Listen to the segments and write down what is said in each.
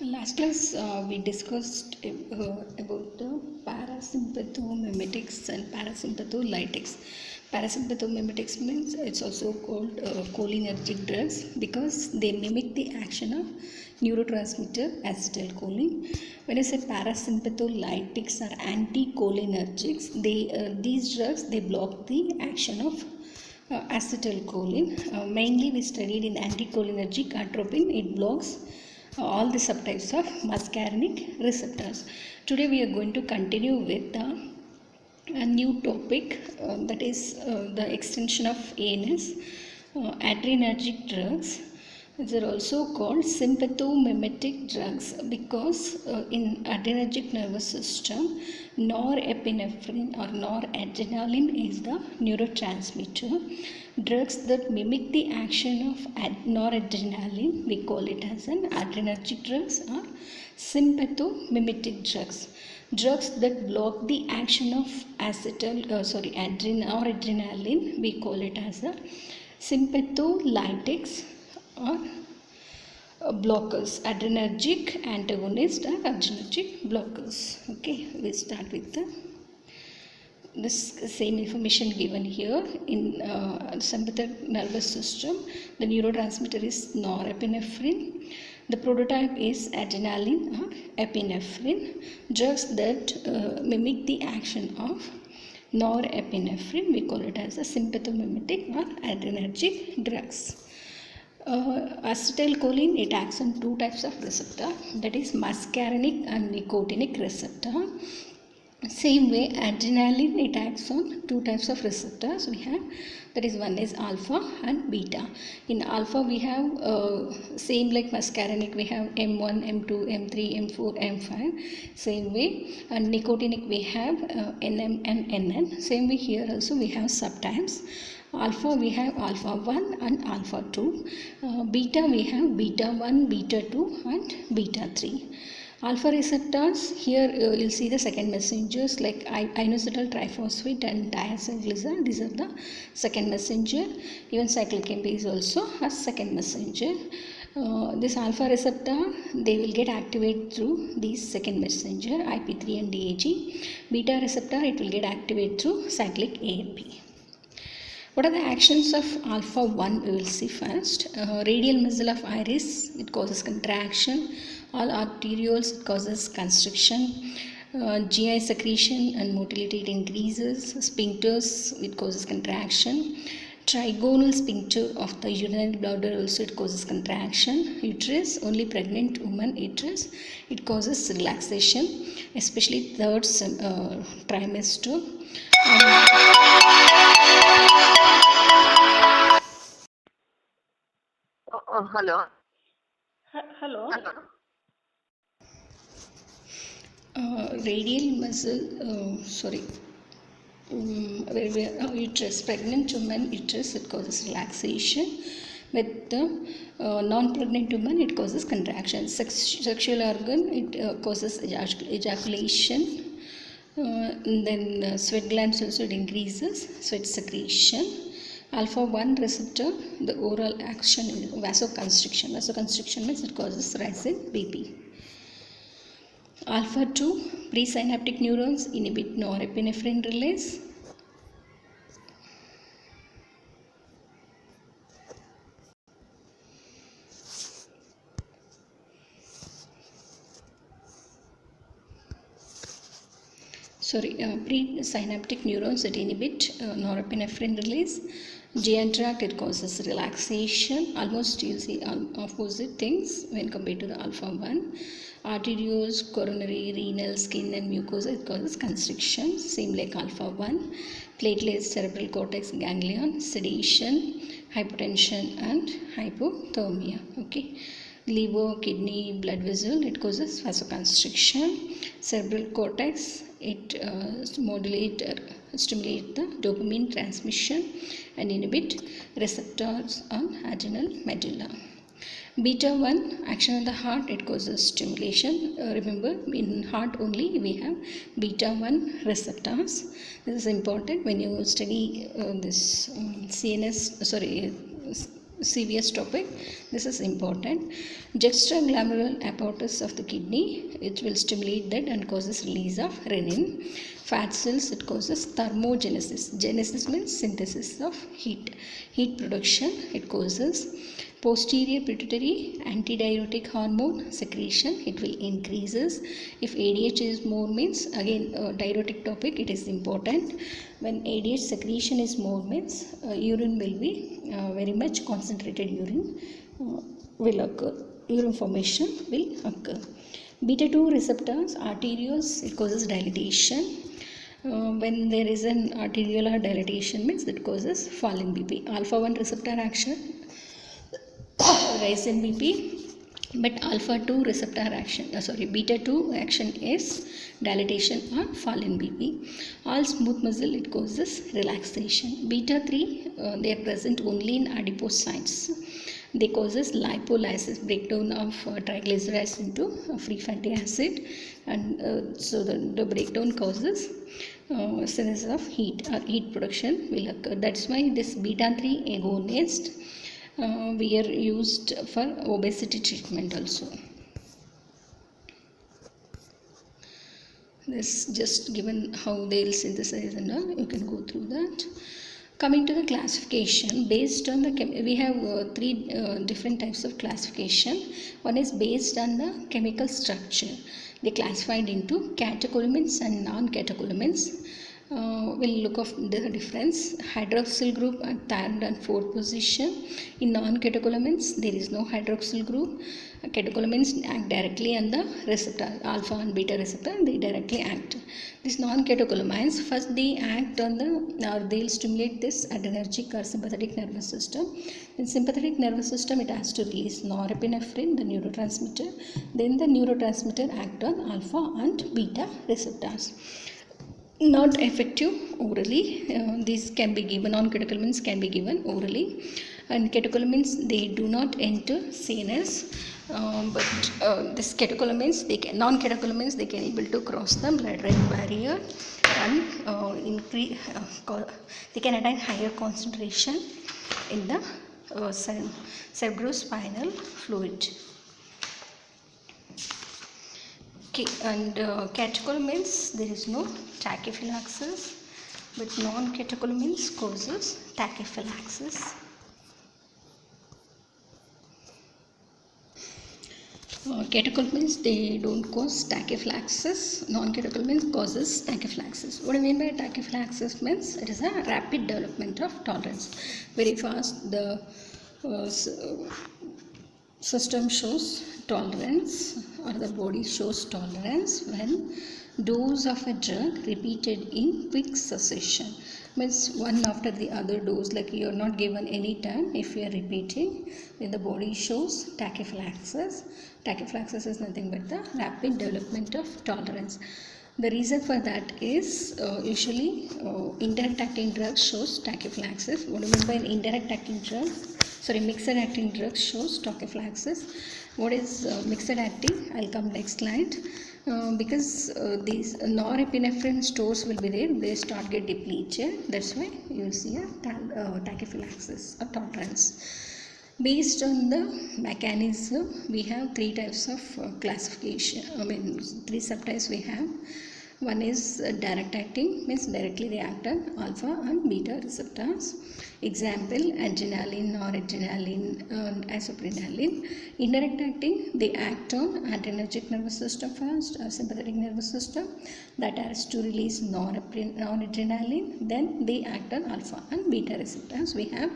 Last class we discussed about the parasympathomimetics and parasympatholytics. Parasympathomimetics means it's also called cholinergic drugs because they mimic the action of neurotransmitter acetylcholine. When I say parasympatholytics are anticholinergics, these drugs they block the action of acetylcholine. Mainly we studied in anticholinergic atropine. It blocks all the subtypes of muscarinic receptors. Today we are going to continue with a new topic that is the extension of ANS, adrenergic drugs. These are also called sympathomimetic drugs because in adrenergic nervous system, norepinephrine or noradrenaline is the neurotransmitter. Drugs that mimic the action of noradrenaline, we call it as an adrenergic drugs or sympathomimetic drugs. Drugs that block the action of noradrenaline, we call it as a sympatholytics or blockers, adrenergic antagonist or adrenergic blockers. Okay, we start with this same information given here. In sympathetic nervous system, the neurotransmitter is norepinephrine. The prototype is adrenaline or epinephrine. Drugs that mimic the action of norepinephrine, we call it as a sympathomimetic or adrenergic drugs. Acetylcholine, it acts on two types of receptor, that is muscarinic and nicotinic receptor. Same way adrenaline, it acts on two types of receptors we have, that is one is alpha and beta. In alpha we have same like muscarinic, we have M1, M2, M3, M4, M5. Same way, and nicotinic we have NM and NN. Same way here also we have subtypes. Alpha we have alpha 1 and alpha 2. Beta we have beta 1, beta 2 and beta 3. Alpha receptors, here you'll see the second messengers like inositol triphosphate and diacylglycerol. These are the second messenger. Even cyclic AMP is also a second messenger. This alpha receptor, they will get activated through these second messenger IP3 and DAG. Beta receptor, it will get activated through cyclic AMP. What are the actions of alpha 1? We will see first. Radial muscle of iris, it causes contraction. All arterioles, it causes constriction. GI secretion and motility, it increases. Sphincters, it causes contraction. Trigonal sphincter of the urinary bladder also, it causes contraction. Uterus, only pregnant woman uterus, it causes relaxation, especially third trimester. Hello. Hello. Radial muscle, uterus, pregnant woman uterus, it causes relaxation. With the non-pregnant woman, it causes contraction. Sexual organ, it causes ejaculation. Then sweat glands also, it increases sweat secretion. Alpha 1 receptor, the oral action is vasoconstriction. Vasoconstriction means it causes rise in BP. Alpha 2 presynaptic neurons inhibit norepinephrine release. Presynaptic neurons that inhibit norepinephrine release. GI tract, it causes relaxation. Almost you see opposite things when compared to the alpha 1. Arterioles, coronary, renal, skin and mucosa, it causes constriction. Same like alpha 1. Platelets, cerebral cortex, ganglion, sedation, hypotension and hypothermia. Okay. Liver, kidney, blood vessel, it causes vasoconstriction. Cerebral cortex, it stimulate the dopamine transmission and inhibit receptors on adrenal medulla. Beta 1 action on the heart, it causes stimulation. Remember, in heart only we have beta 1 receptors. This is important when you study this CVS topic. This is important. Juxtaglomerular apparatus of the kidney, it will stimulate that and causes release of renin. Fat cells, it causes thermogenesis. Genesis means synthesis of heat. Heat production, it causes posterior pituitary antidiuretic hormone secretion, it will increases. If ADH is more means, again diuretic topic, it is important. When ADH secretion is more means urine will be very much concentrated urine will occur. Urine formation will occur. Beta 2 receptors, arterioles, it causes dilatation. When there is an arteriolar dilatation means that causes fall in BP. Alpha 1 receptor action rise in BP, but alpha 2 receptor action, beta 2 action is dilatation or fall in BP. All smooth muscle, it causes relaxation. Beta 3 they are present only in adipocytes. They causes lipolysis, breakdown of triglycerides into free fatty acid, and so the breakdown causes synthesis of heat or heat production will occur. That's why this beta 3 agonist we are used for obesity treatment also. This just given how they will synthesize and all, you can go through that. Coming to the classification, based on the we have three different types of classification. One is based on the chemical structure. They classified into catecholamines and non-catecholamines. We'll look of the difference. Hydroxyl group at third and fourth position. In non-catecholamines, there is no hydroxyl group. Catecholamines act directly on the receptor, alpha and beta receptor, they directly act. These non-catecholamines, first they act on the, or they'll stimulate this adrenergic or sympathetic nervous system. In sympathetic nervous system, it has to release norepinephrine, the neurotransmitter. Then the neurotransmitter act on alpha and beta receptors. Not effective orally. These can be given, non-catecholamines can be given orally, and catecholamines, they do not enter CNS, but this catecholamines, they can, non-catecholamines, they can able to cross the blood-brain barrier and increase. They can attain higher concentration in the cerebrospinal fluid. Okay, and catecholamines, there is no tachyphylaxis, but non-catecholamines causes tachyphylaxis. Catecholamines, they don't cause tachyphylaxis. Non-catecholamines causes tachyphylaxis. What I mean by tachyphylaxis means it is a rapid development of tolerance. Very fast the system shows tolerance, or the body shows tolerance when dose of a drug repeated in quick succession. Means one after the other dose, like you are not given any time. If you are repeating, then the body shows tachyphylaxis. Tachyphylaxis is nothing but the rapid development of tolerance. The reason for that is usually indirect acting drugs shows tachyphylaxis. What do you mean by an indirect acting drug? Mixed acting drugs shows tachyphylaxis. What is mixed acting? I'll come next slide. Because these norepinephrine stores will be there, they start get depleted. That's why you will see a tachyphylaxis or tolerance. Based on the mechanism, we have three types of classification. Three subtypes we have. One is direct acting, means directly they act on alpha and beta receptors. Example, adrenaline, noradrenaline, and isoprenaline. Indirect acting, they act on adrenergic nervous system first, or sympathetic nervous system, that has to release noradrenaline. Then they act on alpha and beta receptors. We have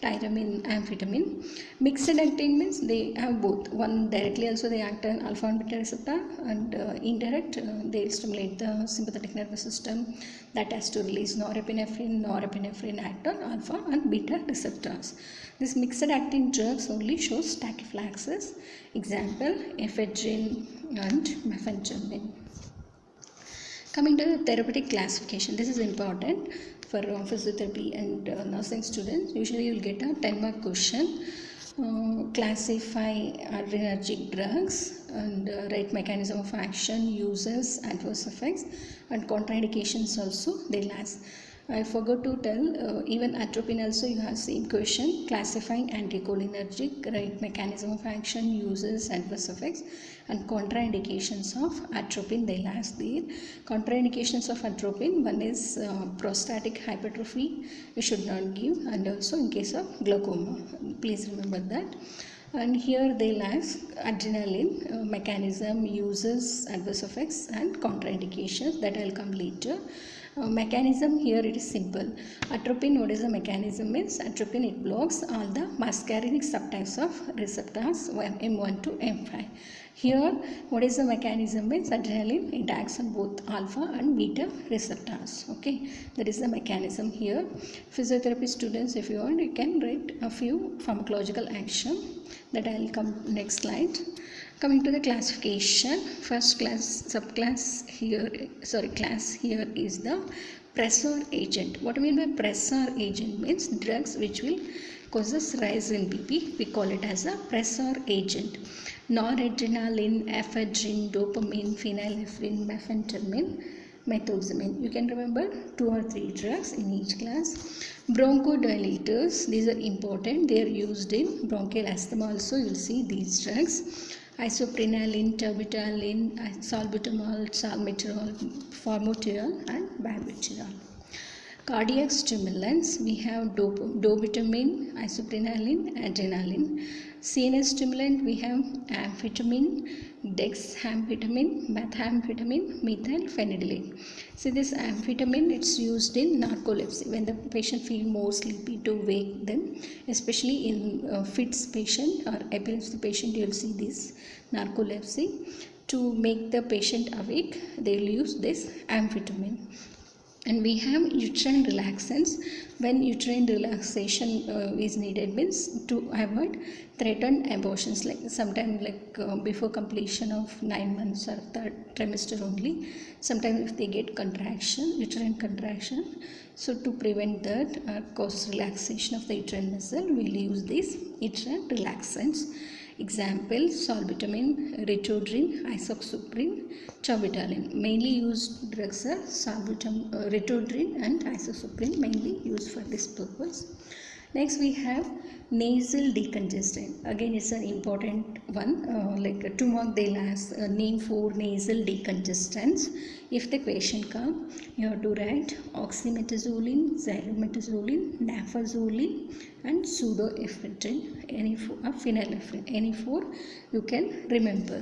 tyramine, amphetamine. Mixed acting means they have both. One directly also they act on alpha and beta receptor, and indirect they stimulate the sympathetic nervous system, that has to release norepinephrine. Norepinephrine act on alpha and beta receptors. This mixed acting drugs only shows tachyphylaxis. Example, ephedrine and mefenjonin. Coming to the therapeutic classification, this is important for physiotherapy and nursing students. Usually you will get a 10-mark question. Classify adrenergic drugs and write mechanism of action, uses, adverse effects, and contraindications also they'll ask. I forgot to tell, even atropine also you have same question, classifying anticholinergic, right, mechanism of action, uses, adverse effects, and contraindications of atropine. They'll ask there. Contraindications of atropine, one is prostatic hypertrophy, you should not give, and also in case of glaucoma. Please remember that. And here they'll ask adrenaline, mechanism, uses, adverse effects, and contraindications. That I'll come later. Mechanism here it is simple. Atropine, what is the mechanism is? Atropine, it blocks all the muscarinic subtypes of receptors M1 to M5. Here, what is the mechanism is? Adrenaline, it acts on both alpha and beta receptors. Okay, that is the mechanism here. Physiotherapy students, if you want, you can write a few pharmacological action. That I will come next slide. Coming to the classification, first class here is the pressor agent. What I mean by pressor agent means drugs which will causes rise in BP. We call it as a pressor agent. Noradrenaline, ephedrine, dopamine, phenylephrine, methemphetamine, methoxamine. You can remember 2 or 3 drugs in each class. Bronchodilators, these are important. They are used in bronchial asthma also. You will see these drugs. Isoprenaline, terbutaline, salbutamol, salmeterol, formoterol, and barbiturol. Cardiac stimulants, we have dobutamine, isoprenaline, adrenaline. CNS stimulant, we have amphetamine, dexamphetamine, methamphetamine, methylphenidate. So this amphetamine, it's used in narcolepsy when the patient feels more sleepy to wake them, especially in fits patient or epilepsy patient. You will see this narcolepsy. To make the patient awake, they will use this amphetamine. And we have uterine relaxants. When uterine relaxation is needed means to avoid threatened abortions, like sometime before completion of 9 months or 3rd trimester only, sometimes if they get contraction, uterine contraction, so to prevent that cause relaxation of the uterine muscle, we'll use these uterine relaxants. Example, salbutamine, ritodrine, isoxaprine, terbutaline. Mainly used drugs are ritodrine and isoxaprine, mainly used for this purpose. Next we have nasal decongestant. Again it's an important one, like 2 mark they'll ask name 4 nasal decongestants. If the question comes, you have to write oxymetazoline, xylometazoline, nafazoline and pseudoephedrine, phenylephrine. Any 4 you can remember.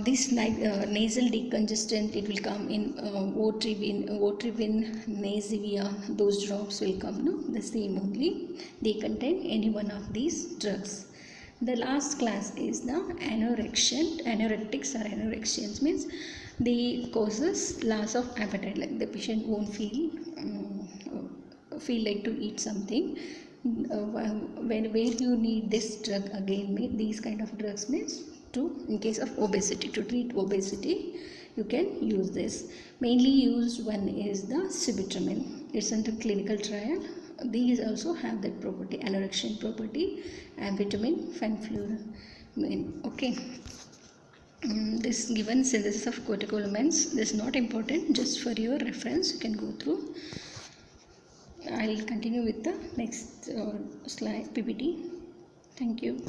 This nasal decongestant, it will come in Votrivin, Nasivia, those drops will come, no? The same only. They contain any one of these drugs. The last class is the anorexant. Anoretics or anorexians means they causes loss of appetite, like the patient won't feel like to eat something. Where you need this drug again, these kind of drugs means in case of obesity, to treat obesity you can use this. Mainly used one is the sibutramine. It's under clinical trial. These also have that property, anorexian property, amphetamine, phenfluramine. Okay. This given synthesis of catecholamines, this is not important, just for your reference you can go through. I'll continue with the next slide PPT. Thank you.